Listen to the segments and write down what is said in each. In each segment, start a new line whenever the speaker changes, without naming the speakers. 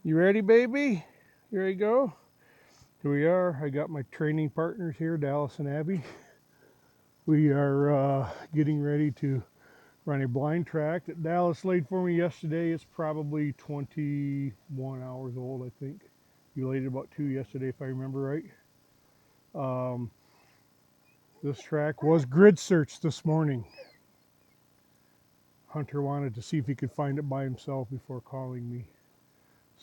You ready, baby? You ready to go? Here we are. I got my training partners here, Dallas and Abby. We are getting ready to run a blind track that Dallas laid for me yesterday. It's probably 21 hours old, I think. You laid it about 2 yesterday, if I remember right. This track was grid searched this morning. Hunter wanted to see if he could find it by himself before calling me.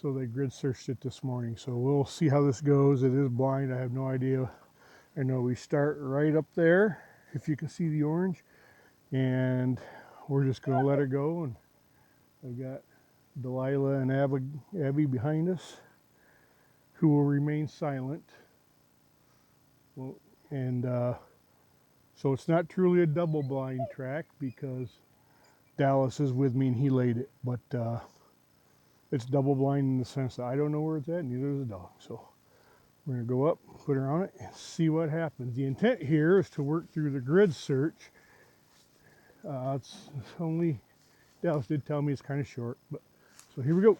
So they grid searched it this morning. So we'll see how this goes. It is blind. I have no idea. I know we start right up there, if you can see the orange. And we're just going to let her go. And I've got Delilah and Abby behind us, who will remain silent. Well, and so it's not truly a double blind track because Dallas is with me and he laid it. But it's double blind in the sense that I don't know where it's at, neither does the dog. So we're going to go up, put her on it, and see what happens. The intent here is to work through the grid search. It's only, Dallas did tell me it's kind of short, but so here we go.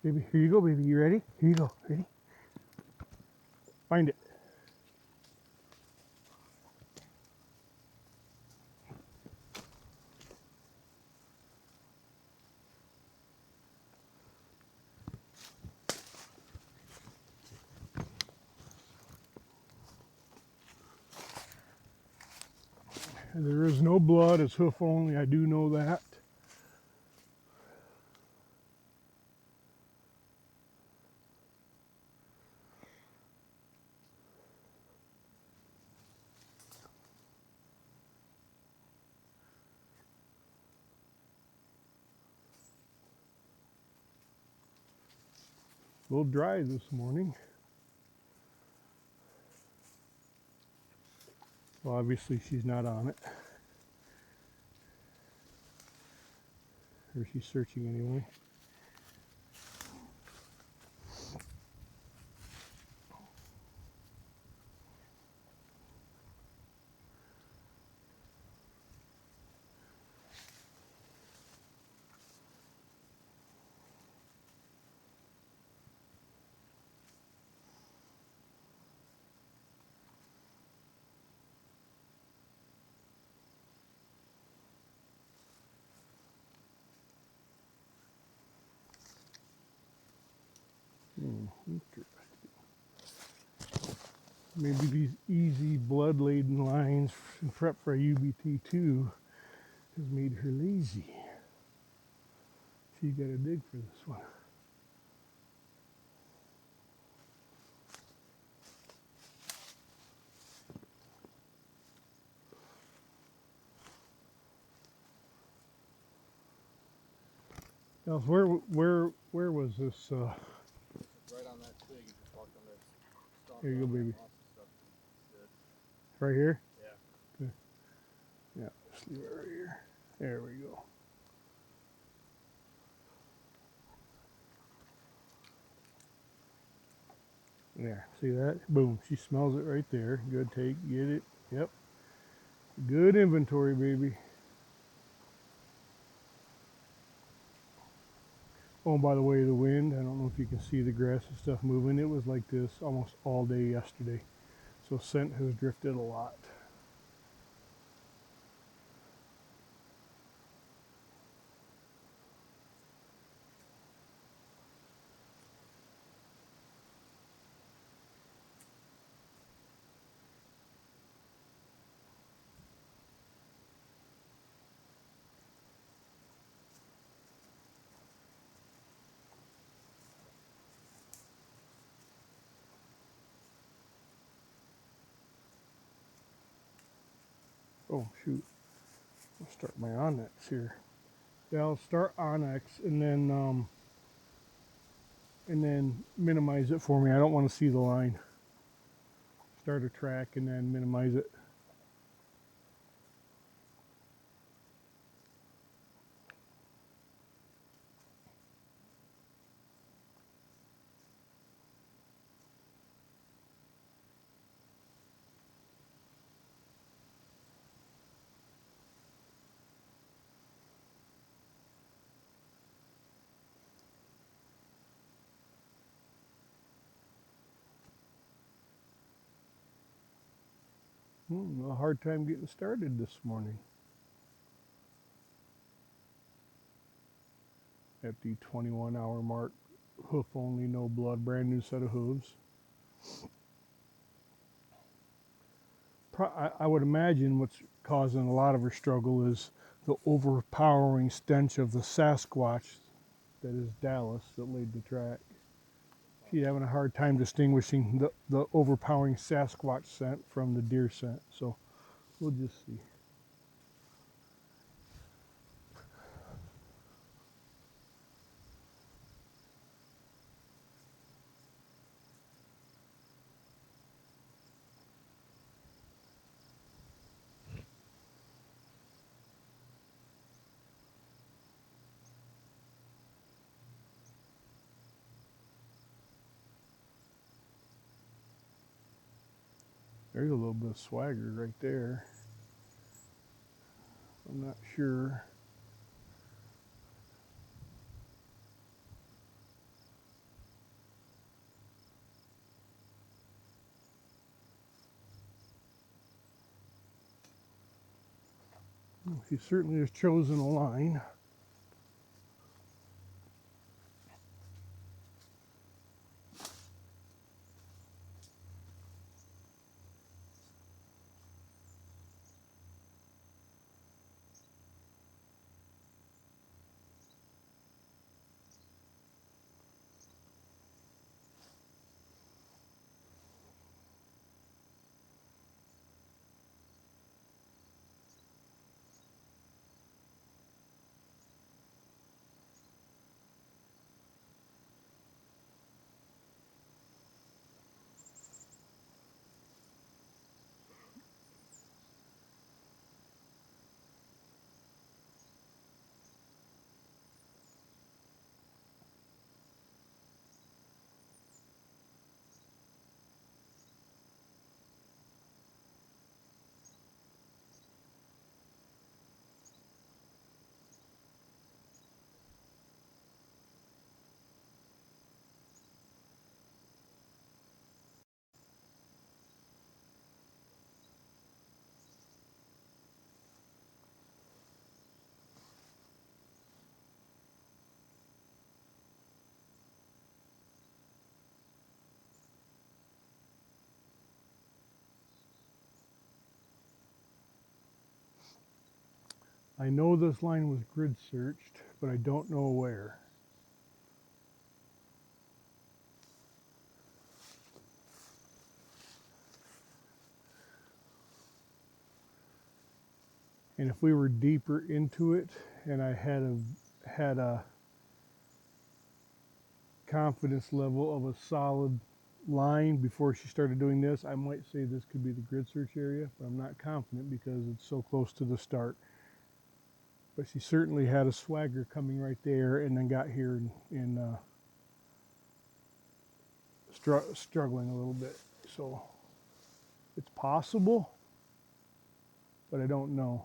Baby, here you go, baby. You ready? Here you go. Ready? Find it. There is no blood, it's hoof only, I do know that. A little dry this morning. Well, obviously she's not on it. Or she's searching anyway. Maybe these easy blood-laden lines in prep for a UBT2 has made her lazy. She's got to dig for this one. Now, where was this?
Right on that twig. You just walked on that stump.
There you go, baby.
Stuff.
Right here?
Yeah.
Okay. Yeah, just leave it right here. There we go. There, see that? Boom, she smells it right there. Good take, get it. Yep. Good inventory, baby. Oh, and by the way, the wind, I don't know if you can see the grass and stuff moving. It was like this almost all day yesterday. So scent has drifted a lot. Oh, shoot. I'll start my onyx here. Yeah, I'll start onyx and then minimize it for me. I don't want to see the line. Start a track and then minimize it. A hard time getting started this morning. At the 21-hour mark, hoof only, no blood, brand new set of hooves. I would imagine what's causing a lot of her struggle is the overpowering stench of the Sasquatch that is Dallas that laid the track. She's having a hard time distinguishing the overpowering Sasquatch scent from the deer scent, so we'll just see. There's a little bit of swagger right there. I'm not sure. He certainly has chosen a line. I know this line was grid searched, but I don't know where. And if we were deeper into it and I had a confidence level of a solid line before she started doing this, I might say this could be the grid search area, but I'm not confident because it's so close to the start. But she certainly had a swagger coming right there and then got here and struggling a little bit. So it's possible, but I don't know.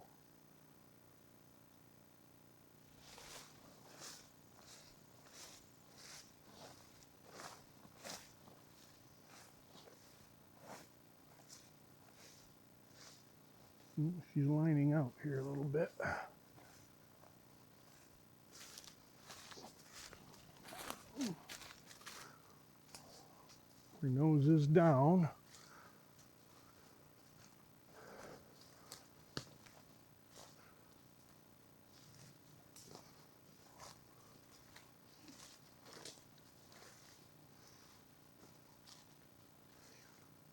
She's lining out here a little bit. Her nose is down.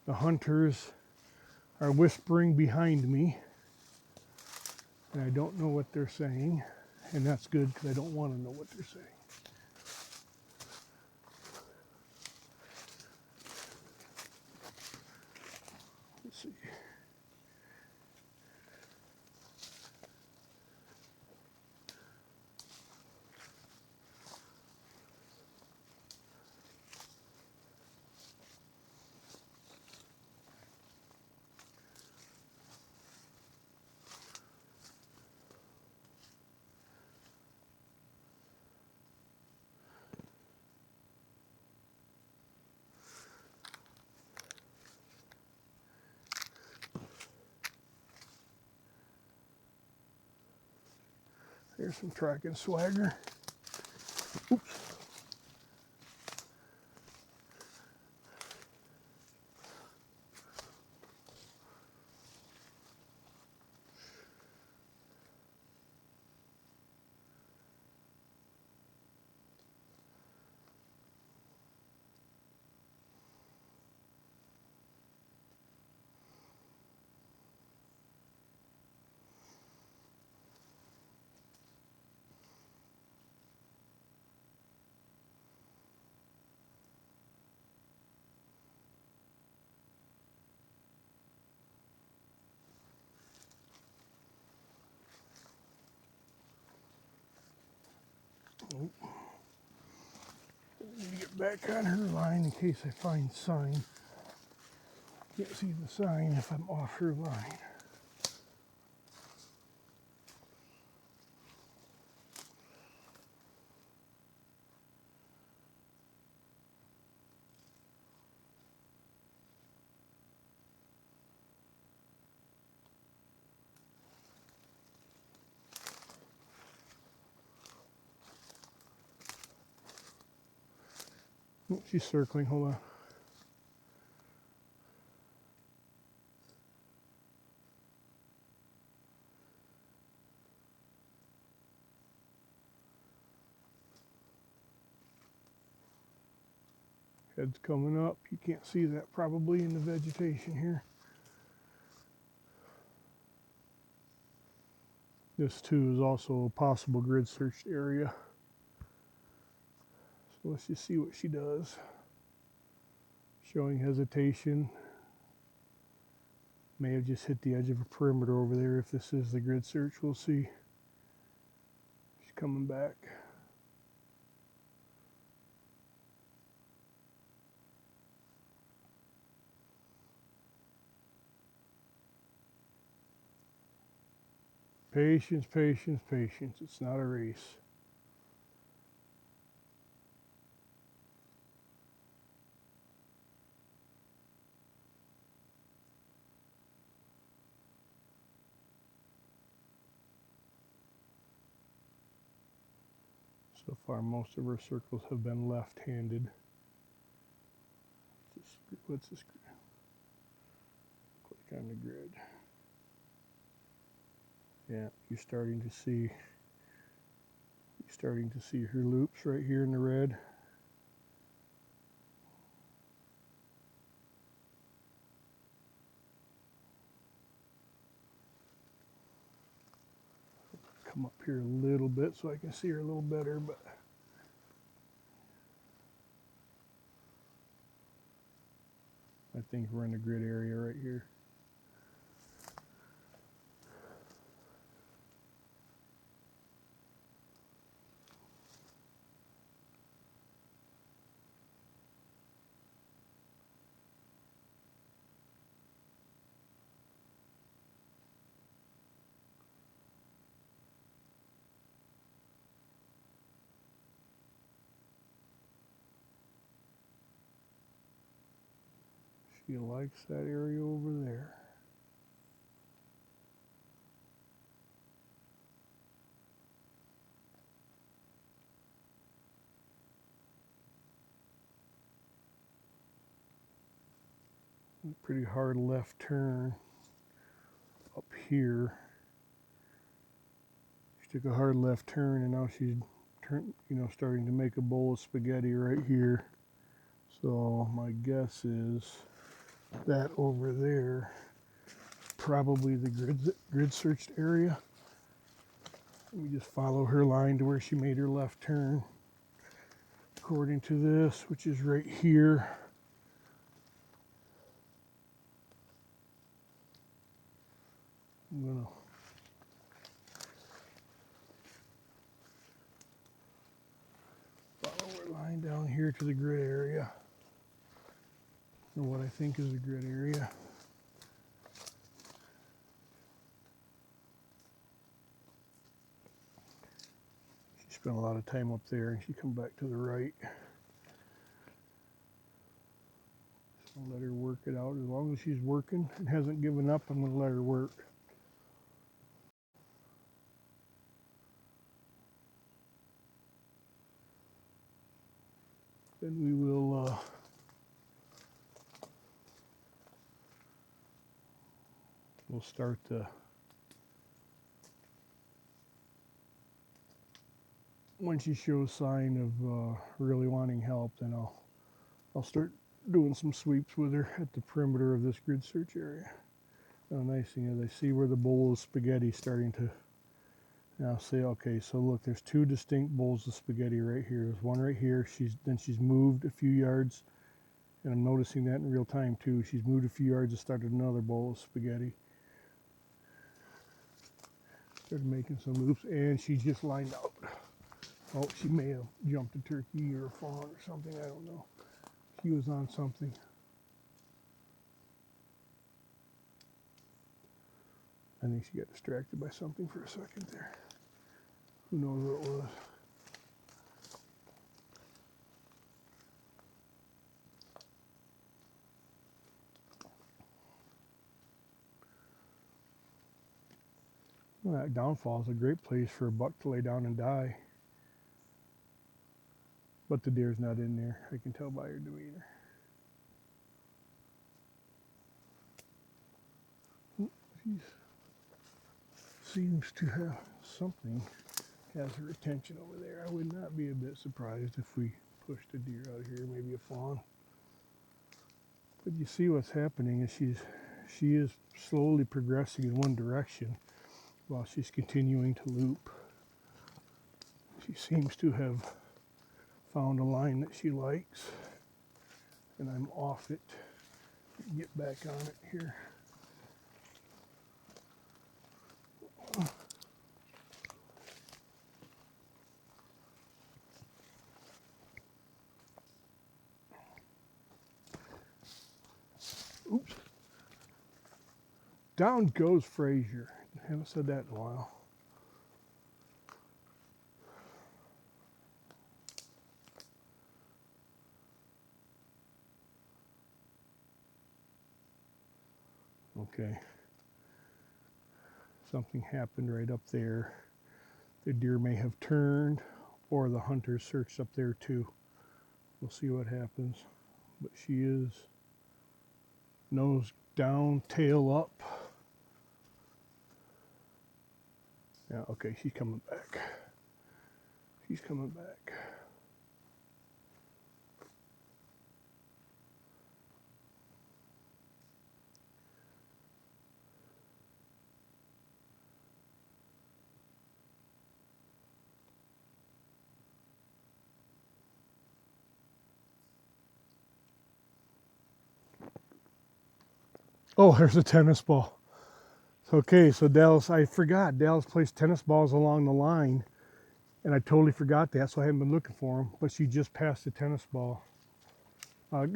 The hunters are whispering behind me, and I don't know what they're saying, and that's good because I don't want to know what they're saying. Let's see. There's some tracking swagger. Oops. Oh. Let me get back on her line in case I find sign. Can't see the sign if I'm off her line. Oh, she's circling, hold on. Head's coming up. You can't see that probably in the vegetation here. This too is also a possible grid searched area. So let's just see what she does. Showing hesitation. May have just hit the edge of a perimeter over there. If this is the grid search, we'll see. She's coming back. Patience, patience, patience. It's not a race. So far, most of her circles have been left-handed. What's this? Click on the grid. Yeah, you're starting to see her loops right here in the red. Come up here a little bit so I can see her a little better, but I think we're in the grid area right here. She likes that area over there. Pretty hard left turn up here. She took a hard left turn and now she's starting to make a bowl of spaghetti right here. So my guess is that over there, probably the grid searched area. Let me just follow her line to where she made her left turn. According to this, which is right here. I'm gonna follow her line down here to the grid area. Or what I think is the grid area. She spent a lot of time up there and she come back to the right. So I'll let her work it out. As long as she's working and hasn't given up, I'm gonna let her work. then we will we'll start the when she shows sign of really wanting help, then I'll start doing some sweeps with her at the perimeter of this grid search area. The nice thing is I see where the bowl of spaghetti is starting to now say, okay, so look, there's two distinct bowls of spaghetti right here. There's one right here. She's moved a few yards, and I'm noticing that in real time too. She's moved a few yards and started another bowl of spaghetti. Started making some loops, and she just lined out. Oh, she may have jumped a turkey or a fawn or something. I don't know. She was on something. I think she got distracted by something for a second there. Who knows what it was? Well, that downfall is a great place for a buck to lay down and die. But the deer's not in there. I can tell by her demeanor. She seems to have something has her attention over there. I would not be a bit surprised if we pushed a deer out of here, maybe a fawn. But you see what's happening is she is slowly progressing in one direction while she's continuing to loop. She seems to have found a line that she likes, and I'm off it. Get back on it here. Oops. Down goes Frazier. I haven't said that in a while. Okay. Something happened right up there. The deer may have turned, or the hunter searched up there too. We'll see what happens. But she is nose down, tail up. Yeah, okay, she's coming back. She's coming back. Oh, there's a tennis ball. Okay, so Dallas, I forgot. Dallas placed tennis balls along the line, and I totally forgot that, so I haven't been looking for them. But she just passed the tennis ball.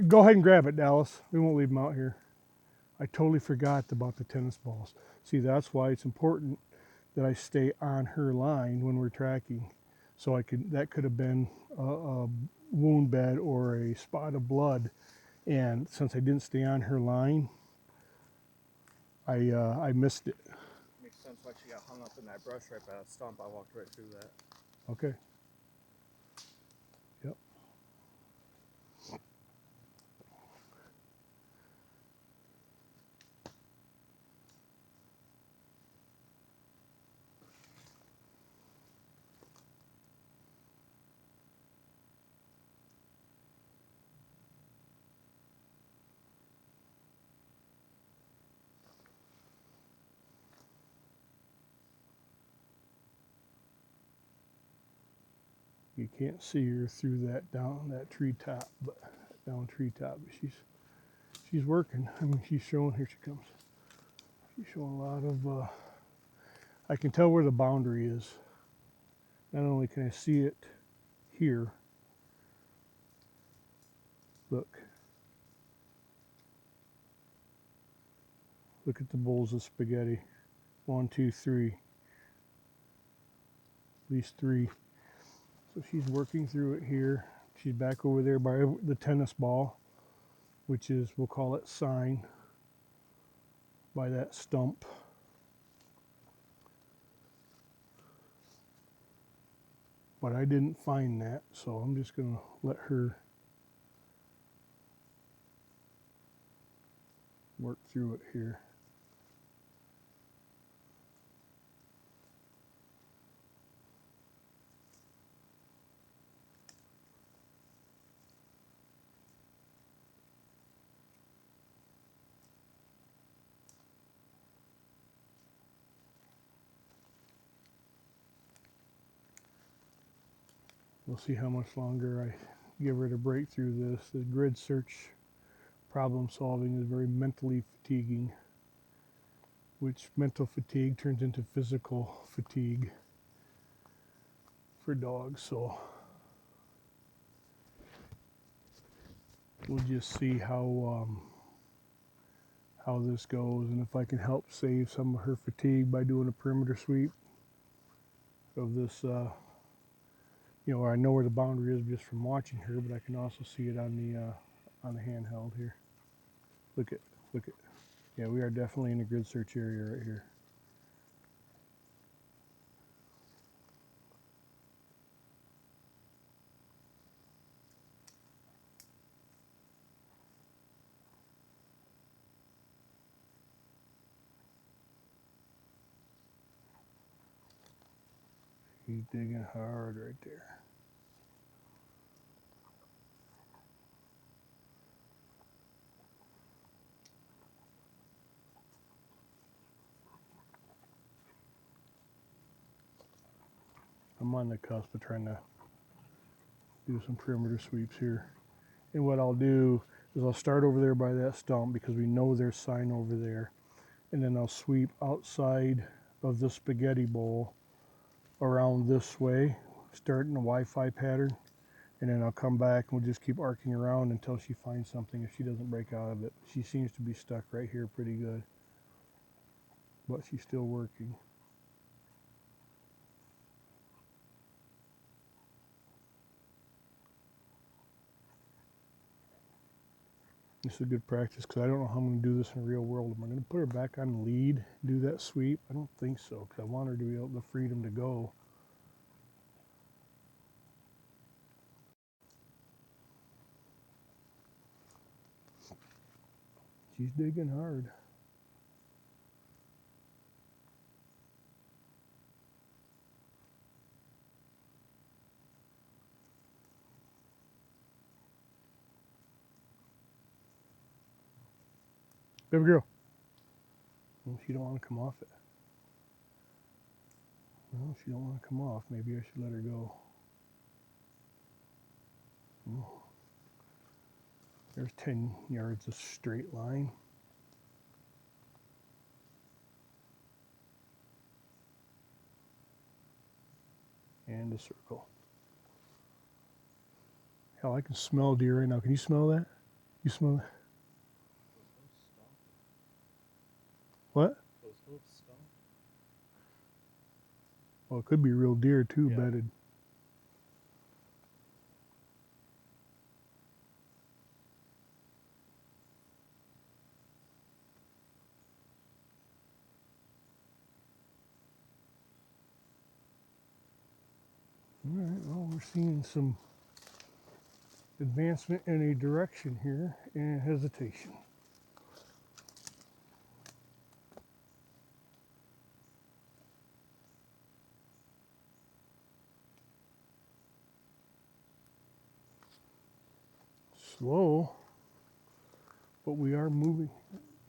Go ahead and grab it, Dallas. We won't leave them out here. I totally forgot about the tennis balls. See, that's why it's important that I stay on her line when we're tracking. So that could have been a wound bed or a spot of blood. And since I didn't stay on her line, I missed it.
Makes sense why she got hung up in that brush right by that stump. I walked right through that.
Okay. Yep. You can't see her through that treetop, but she's working. I mean, she's showing. Here she comes. She's showing a lot of. I can tell where the boundary is. Not only can I see it here. Look. Look at the bowls of spaghetti. 1, 2, 3. At least 3. So she's working through it here. She's back over there by the tennis ball, which is, we'll call it sign, by that stump. But I didn't find that, so I'm just going to let her work through it here. We'll see how much longer I give her to break through this. The grid search problem solving is very mentally fatiguing, which mental fatigue turns into physical fatigue for dogs. So we'll just see how this goes, and if I can help save some of her fatigue by doing a perimeter sweep of this. You know, I know where the boundary is just from watching her, but I can also see it on the handheld here. Look at. Yeah, we are definitely in the grid search area right here. He's digging hard right there. I'm on the cusp of trying to do some perimeter sweeps here. And what I'll do is I'll start over there by that stump because we know there's sign over there. And then I'll sweep outside of the spaghetti bowl around this way, starting the Wi-Fi pattern. And then I'll come back and we'll just keep arcing around until she finds something if she doesn't break out of it. She seems to be stuck right here pretty good, but she's still working. This is a good practice because I don't know how I'm going to do this in the real world. Am I going to put her back on the lead, do that sweep? I don't think so because I want her to be able the freedom to go. She's digging hard. Baby girl. Well, she don't want to come off it. No, she don't want to come off. Maybe I should let her go. Oh. There's 10 yards of straight line. And a circle. Hell, I can smell deer right now. Can you smell that? You smell that? What?
Those hoofs stomp.
Well, it could be real deer too,
Yeah.
bedded. All right, well, we're seeing some advancement in a direction here and hesitation. Slow, but we are moving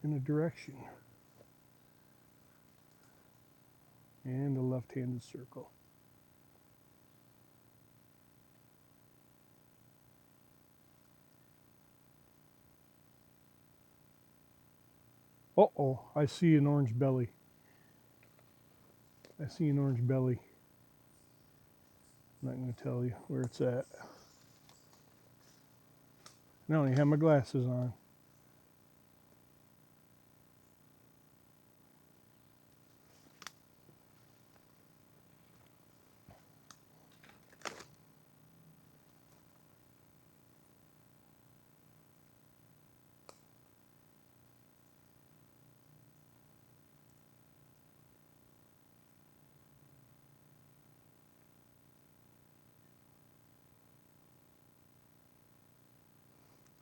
in a direction. And a left-handed circle. Uh-oh, I see an orange belly. I see an orange belly. I'm not going to tell you where it's at. I don't even have my glasses on.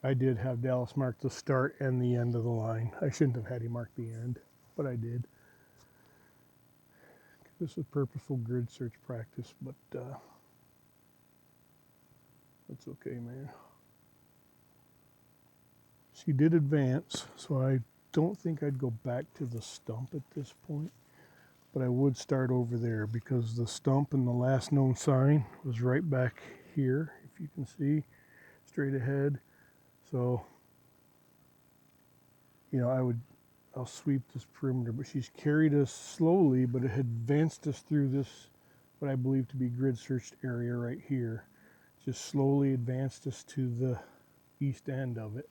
I did have Dallas mark the start and the end of the line. I shouldn't have had him mark the end, but I did. This is purposeful grid search practice, but that's okay, man. She did advance, so I don't think I'd go back to the stump at this point, but I would start over there because the stump and the last known sign was right back here, if you can see, straight ahead. So, you know, I'll sweep this perimeter, but she's carried us slowly, but it had advanced us through this, what I believe to be grid searched area right here. Just slowly advanced us to the east end of it.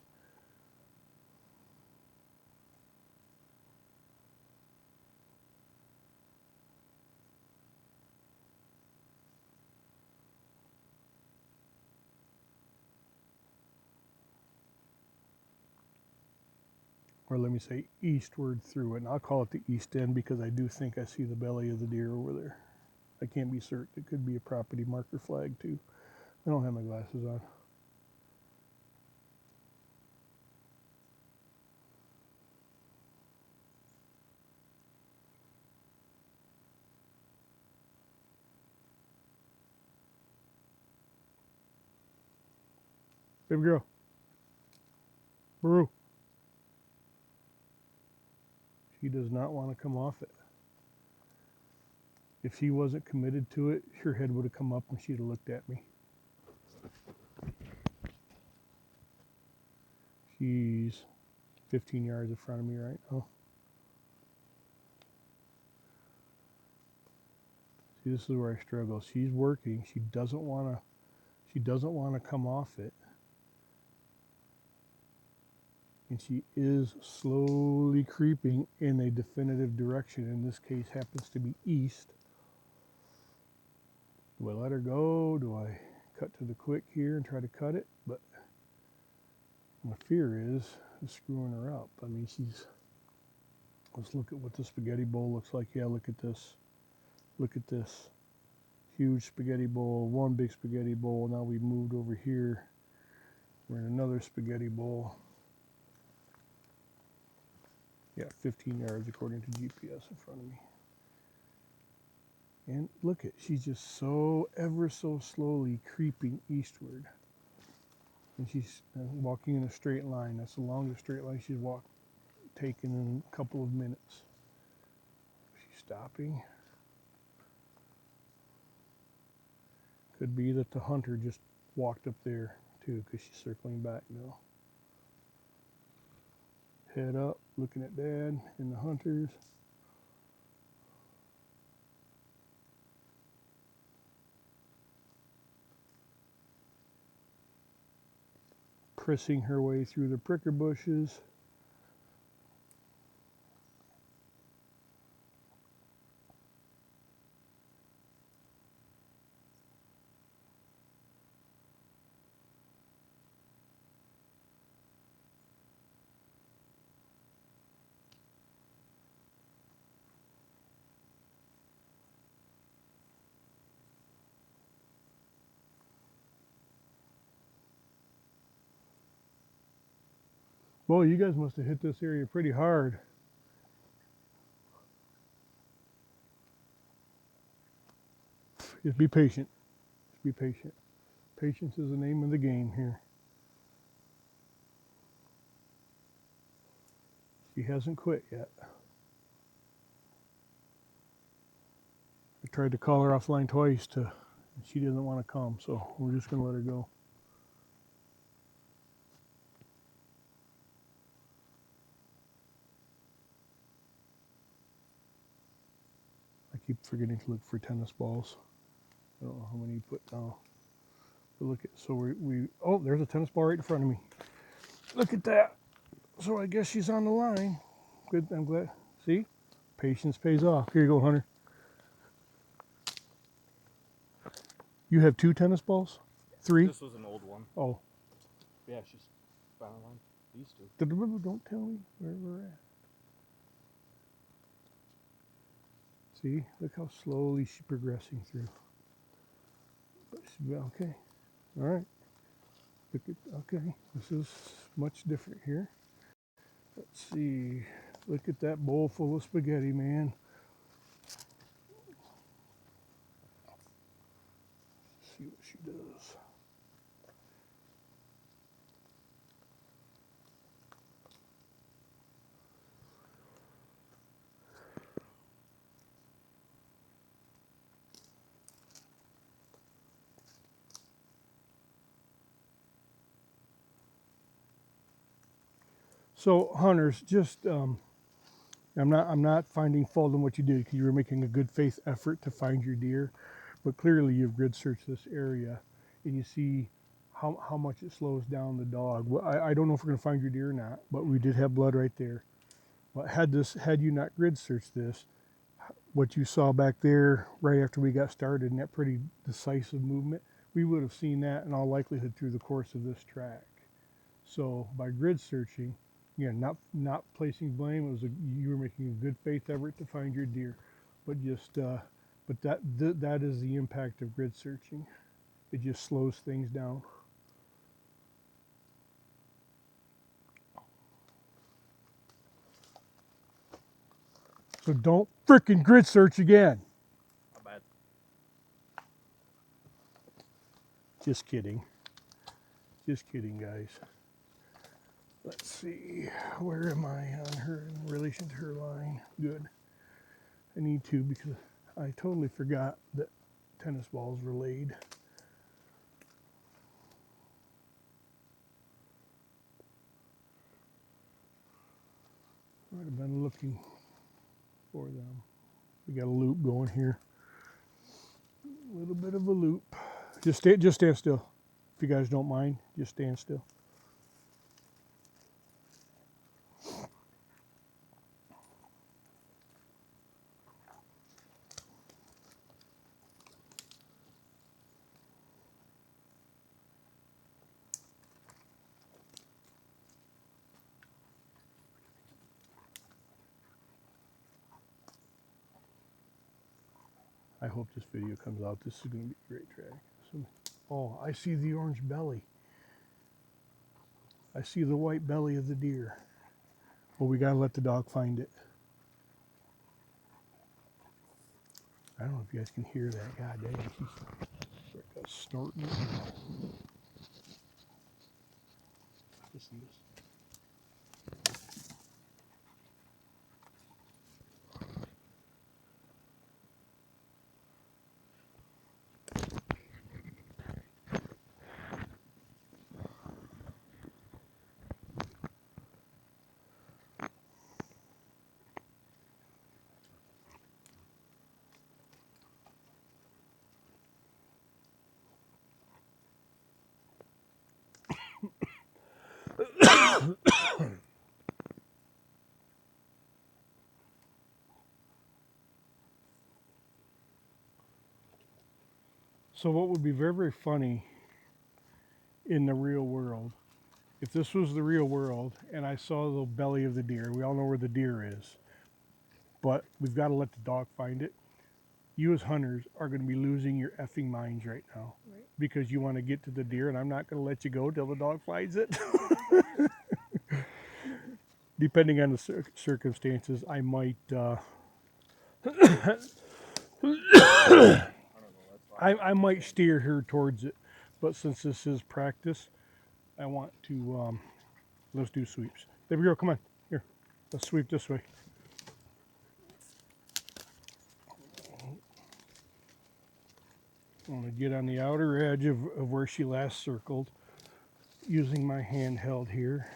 Or let me say eastward through it. And I'll call it the east end because I do think I see the belly of the deer over there. I can't be certain. It could be a property marker flag too. I don't have my glasses on. Baby girl. Bahroo. She does not want to come off it. If she wasn't committed to it, her head would have come up and she'd have looked at me. She's 15 yards in front of me right now. See, this is where I struggle. She's working. She doesn't want to come off it. And she is slowly creeping in a definitive direction. In this case, happens to be east. Do I let her go? Do I cut to the quick here and try to cut it? But my fear is screwing her up. I mean, let's look at what the spaghetti bowl looks like. Yeah, look at this. Look at this. Huge spaghetti bowl, one big spaghetti bowl. Now we moved over here. We're in another spaghetti bowl. Yeah, 15 yards according to GPS in front of me. And look at, she's just so ever so slowly creeping eastward. And she's walking in a straight line. That's the longest straight line she's taken in a couple of minutes. She's stopping. Could be that the hunter just walked up there too, because she's circling back now. Head up, looking at Dad and the hunters. Pressing her way through the pricker bushes. Boy, you guys must have hit this area pretty hard. Just be patient. Just be patient. Patience is the name of the game here. She hasn't quit yet. I tried to call her offline twice she doesn't want to come, so we're just going to let her go. I keep forgetting to look for tennis balls. I don't know how many you put down. But look at, so oh, there's a tennis ball right in front of me. Look at that. So I guess she's on the line. Good, I'm glad. See? Patience pays off. Here you go, Hunter. You have 2 tennis balls? 3?
This was an old one.
Oh.
Yeah, she's found one. These two.
Don't tell me where we're at. See? Look how slowly she's progressing through. But she's okay. All right. Look at, okay, this is much different here. Let's see. Look at that bowl full of spaghetti, man. Let's see what she does. So hunters, just I'm not finding fault in what you did because you were making a good faith effort to find your deer, but clearly you've grid searched this area, and you see how much it slows down the dog. Well, I don't know if we're going to find your deer or not, but we did have blood right there. But had you not grid searched this, what you saw back there right after we got started in that pretty decisive movement, we would have seen that in all likelihood through the course of this track. So by grid searching, again, not placing blame, it was you were making a good faith effort to find your deer, but that is the impact of grid searching. It just slows things down. So don't frickin' grid search again.
My bad.
Just kidding. Just kidding, guys. Let's see, where am I on her in relation to her line? Good. I need to because I totally forgot that tennis balls were laid. Might have been looking for them. We got a loop going here. A little bit of a loop. Just stand still. If you guys don't mind, just stand still. I hope this video comes out. This is going to be a great track. Oh, I see the orange belly. I see the white belly of the deer. Well, we got to let the dog find it. I don't know if you guys can hear that. God dang, she's snorting. Listen to this. So what would be very, very funny in the real world, if this was the real world and I saw the belly of the deer, we all know where the deer is, but we've got to let the dog find it. You as hunters are going to be losing your effing minds right now, right? Because you want to get to the deer, and I'm not going to let you go till the dog finds it. Depending on the circumstances, I might. I might steer her towards it, but since this is practice, I want to. Let's do sweeps. There we go. Come on, here. Let's sweep this way. I want to get on the outer edge of where she last circled, using my handheld here.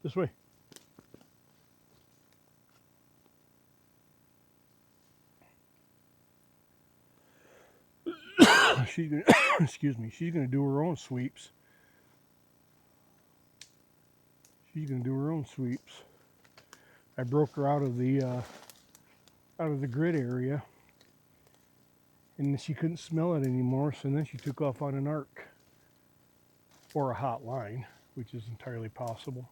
This way. She's gonna, excuse me. She's gonna do her own sweeps. She's gonna do her own sweeps. I broke her out of the grid area, and she couldn't smell it anymore. So then she took off on an arc or a hot line, which is entirely possible.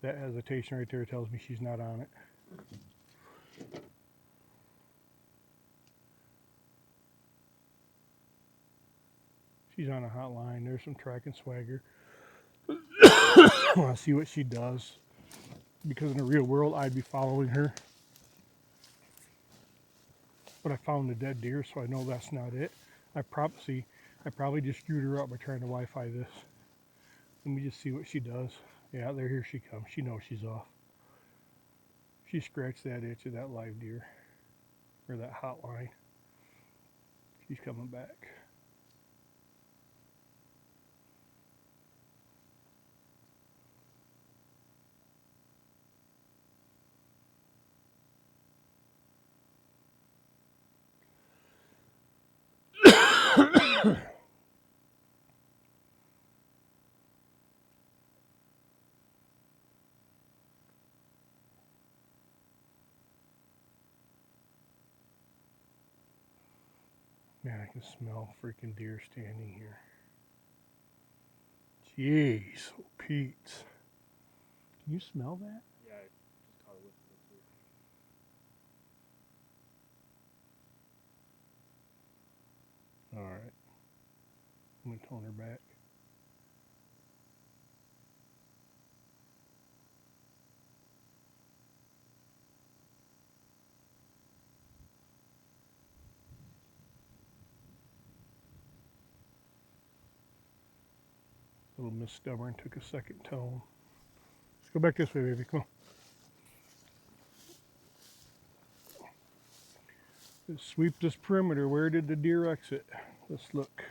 That hesitation right there tells me she's not on it. She's on a hot line. There's some tracking swagger. I want to see what she does. Because in the real world, I'd be following her. But I found a dead deer, so I know that's not it. I probably just screwed her up by trying to Wi-Fi this. Let me just see what she does. Yeah, here she comes. She knows she's off. She scratched that itch of that live deer. Or that hot line. She's coming back. Man, I can smell freaking deer standing here. Jeez, Pete. Can you smell that?
Yeah, I just caught a whiff of it too.
Alright. I'm going to tone her back. Little Miss Stubborn took a second tone. Let's go back this way, baby. Come on. Let's sweep this perimeter. Where did the deer exit? Let's look.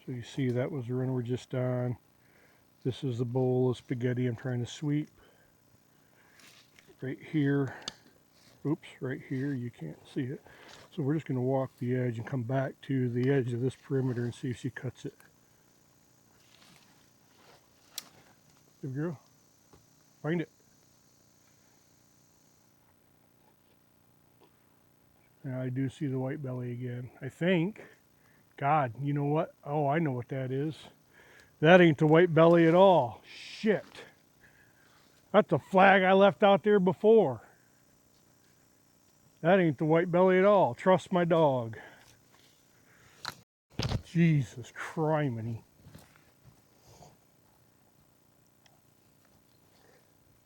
So you see that was the run we're just on. This is the bowl of spaghetti I'm trying to sweep. Right here. Oops, right here. You can't see it. So we're just going to walk the edge and come back to the edge of this perimeter and see if she cuts it. Good girl. Find it. And I do see the white belly again. I think. God, you know what? Oh, I know what that is. That ain't the white belly at all. Shit. That's a flag I left out there before. That ain't the white belly at all. Trust my dog. Jesus criminy.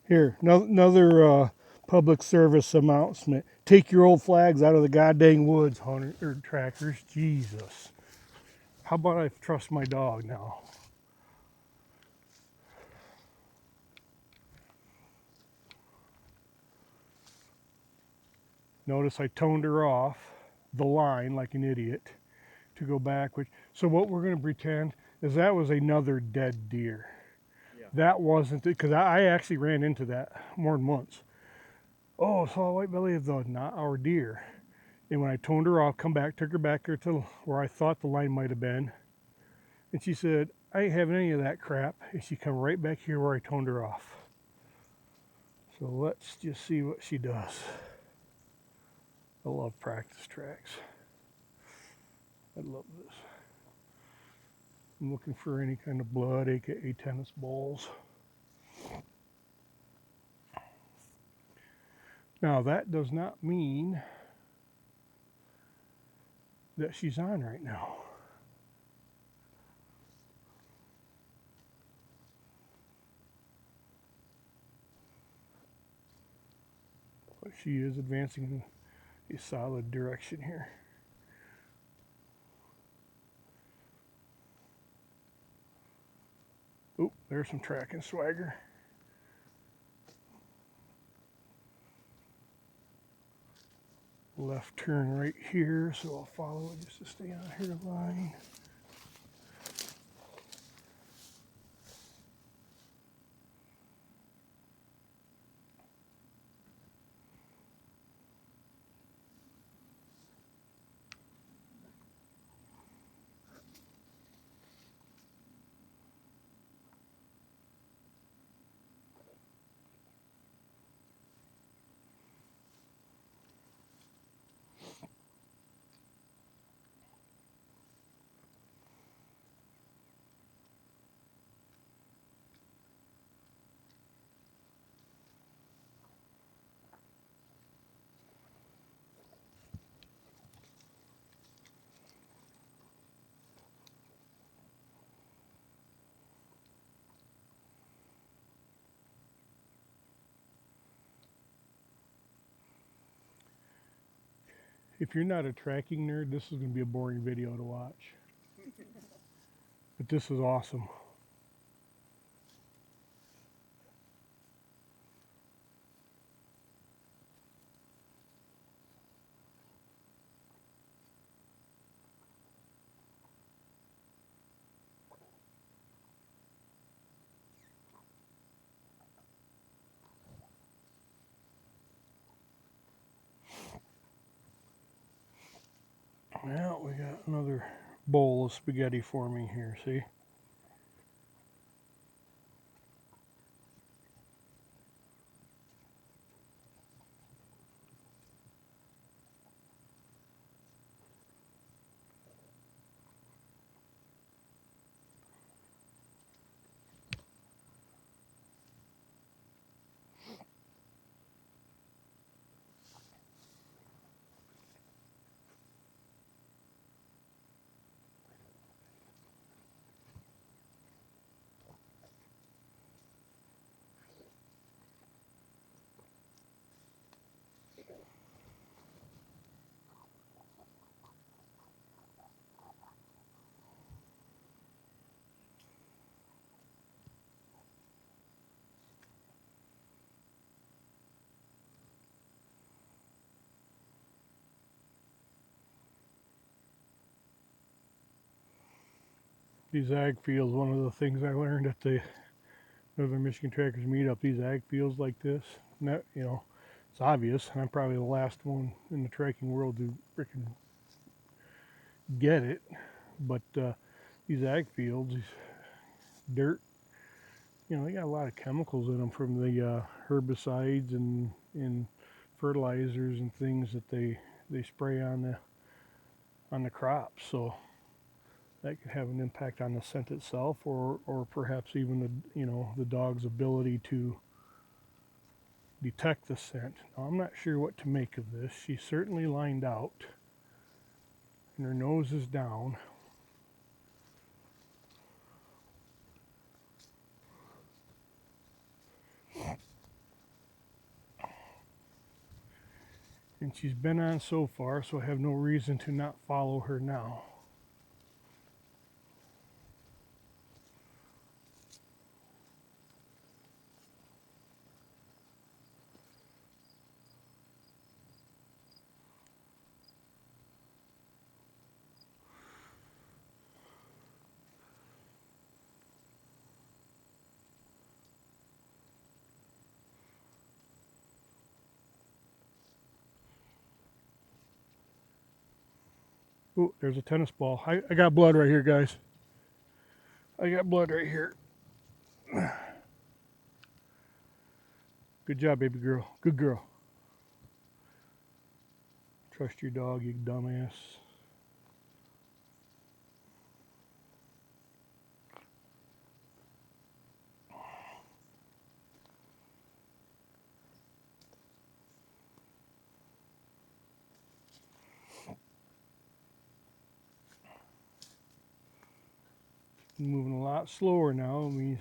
Here, another public service announcement. Take your old flags out of the goddamn woods, hunter or trackers. Jesus. How about I trust my dog now? Notice I toned her off the line like an idiot to go back. So what we're going to pretend is that was another dead deer.
Yeah.
That wasn't it, because I actually ran into that more than once. Oh, saw a white belly of the not our deer. And when I toned her off, come back, took her back there to where I thought the line might have been. And she said, I ain't having any of that crap. And she come right back here where I toned her off. So let's just see what she does. I love practice tracks. I love this. I'm looking for any kind of blood, aka tennis balls. Now that does not mean that she's on right now. But she is advancing in a solid direction here. Oh, there's some tracking swagger. Left turn right here, so I'll follow it just to stay on her line. If you're not a tracking nerd, this is going to be a boring video to watch. But this is awesome. Well, we got another bowl of spaghetti forming here, see? These ag fields, one of the things I learned at the Norther Michigan Trackers Meetup, these ag fields like this, you know, it's obvious, and I'm probably the last one in the tracking world to freaking get it, but these ag fields, these dirt, you know, they got a lot of chemicals in them from the herbicides and fertilizers and things that they spray on the crops. So that could have an impact on the scent itself, or perhaps even the dog's ability to detect the scent. Now, I'm not sure what to make of this. She's certainly lined out, and her nose is down. And she's been on so far, so I have no reason to not follow her now. Oh, there's a tennis ball. I got blood right here, guys. I got blood right here. Good job, baby girl. Good girl. Trust your dog, you dumbass. Moving a lot slower now. I mean,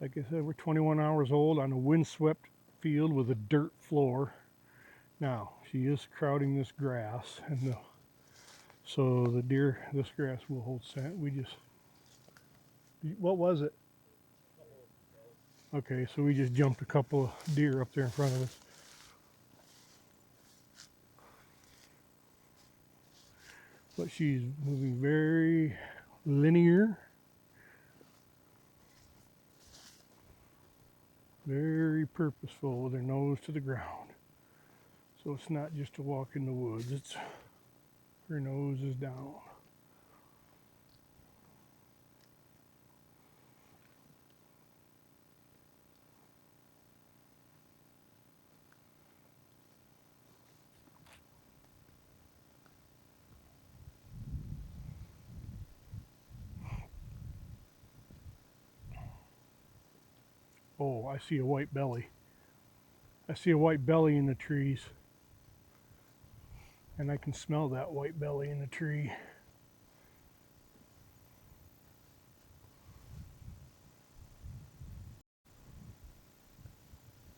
like I said, we're 21 hours old on a windswept field with a dirt floor. Now, she is crowding this grass, and so the deer, this grass will hold scent. What was it? Okay, so we just jumped a couple of deer up there in front of us. But she's moving very linear, very purposeful with her nose to the ground. So it's not just a walk in the woods, it's her nose is down. Oh, I see a white belly. I see a white belly in the trees. And I can smell that white belly in the tree.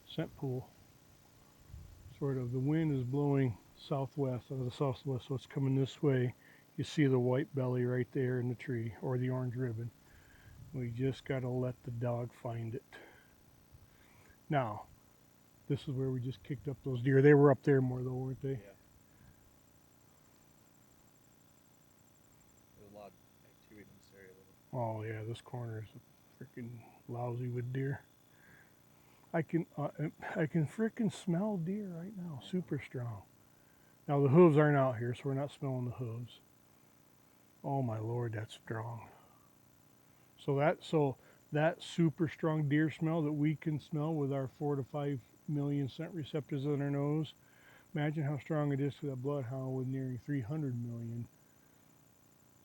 Scent pool. Sort of. The wind is blowing southwest, out of the southwest, so it's coming this way. You see the white belly right there in the tree, or the orange ribbon. We just got to let the dog find it. Now, this is where we just kicked up those deer. They were up there more though, weren't they?
Yeah. There's a lot of activity in this area.
Oh yeah, this corner is freaking lousy with deer. I can freaking smell deer right now, super strong. Now the hooves aren't out here, so we're not smelling the hooves. Oh my lord, that's strong. So that super strong deer smell that we can smell with our 4 to 5 million scent receptors in our nose. Imagine how strong it is to that bloodhound with nearly 300 million.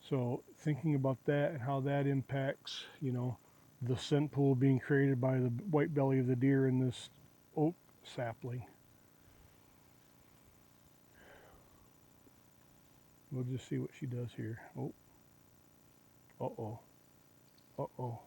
So thinking about that and how that impacts, the scent pool being created by the white belly of the deer in this oak sapling. We'll just see what she does here. Oh. Uh-oh. Uh-oh.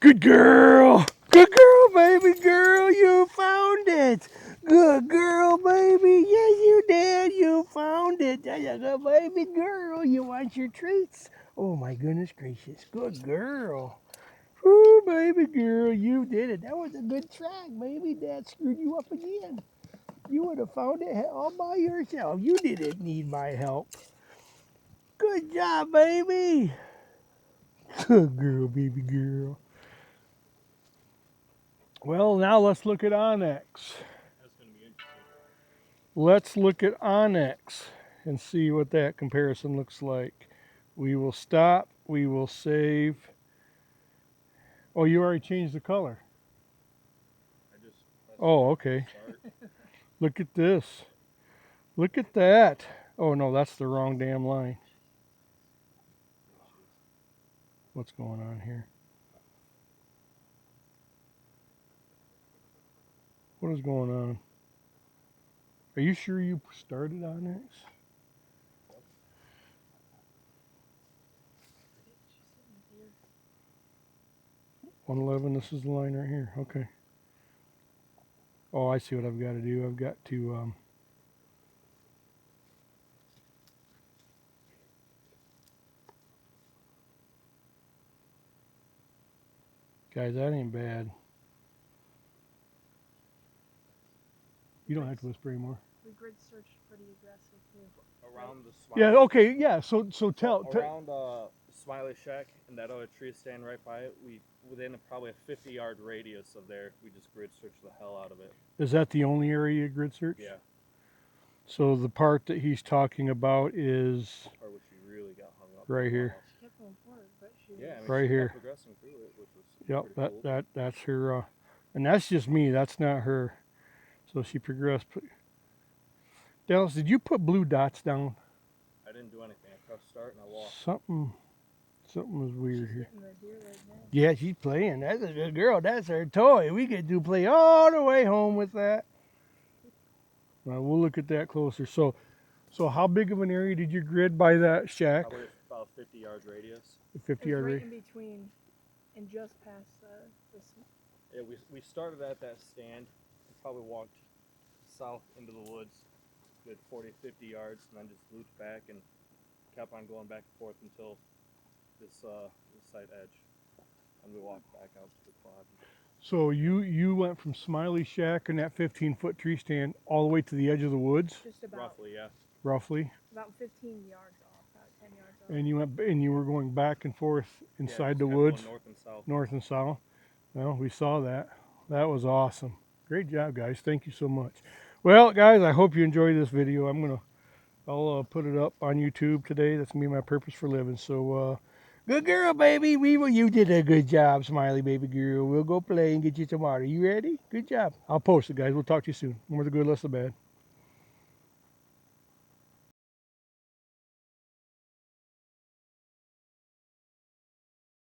Good girl! Good girl, baby girl! You found it! Good girl, baby! Yes, you did! You found it! There you go, baby girl! You want your treats? Oh my goodness gracious! Good girl! Ooh, baby girl, you did it! That was a good track, baby! Dad screwed you up again. You would have found it all by yourself. You didn't need my help. Good job, baby! Good girl, baby girl. Well, now let's look at Onyx.
That's going to be interesting.
Let's look at Onyx and see what that comparison looks like. We will stop. We will save. Oh, you already changed the color. Oh, okay. Look at this. Look at that. Oh, no, that's the wrong damn line. What's going on here? What is going on? Are you sure you started Onyx? 111, this is the line right here. Okay. Oh, I see what I've got to do. I've got to guys, that ain't bad. You don't have to whisper anymore.
We grid searched pretty aggressive too.
Around the Smiley.
Yeah, okay, yeah. So tell
around Smiley Shack and that other tree stand right by it, we within probably a 50-yard radius of there, we just grid searched the hell out of it.
Is that the only area you grid search?
Yeah.
So the part that he's talking about is
Or which she really got hung up.
right here.
She kept going forward, but she
Yeah, I mean,
right
she
here.
kept progressing through it, which was
Yep,
pretty cool.
that's her, and that's just me. That's not her. So she progressed. Dallas, did you put blue dots down?
I didn't do anything. I pressed start and I walked.
Something was weird here.
getting the deer right now.
Yeah, she's playing. That's a good girl. That's her toy. We get to play all the way home with that. Well, we'll look at that closer. So how big of an area did you grid by that shack?
Probably about 50 yards radius.
50 yard
right
radius.
in between, and just past this.
Yeah, we started at that stand and probably walked south into the woods, good 40, 50 yards, and then just looped back and kept on going back and forth until this side edge, and we walked back out to the quad.
So you went from Smiley Shack and that 15-foot tree stand all the way to the edge of the woods?
Just about.
Roughly, yeah.
Roughly.
About 15 yards off, about 10 yards off.
And you were going back and forth inside the
kept
woods,
going north and south.
north and south. Well, we saw that. That was awesome. Great job, guys. Thank you so much. Well, guys, I hope you enjoyed this video. I'll put it up on YouTube today. That's gonna be my purpose for living. So, good girl, baby. You did a good job, Smiley baby girl. We'll go play and get you some water. You ready? Good job. I'll post it, guys. We'll talk to you soon. More the good, less the bad.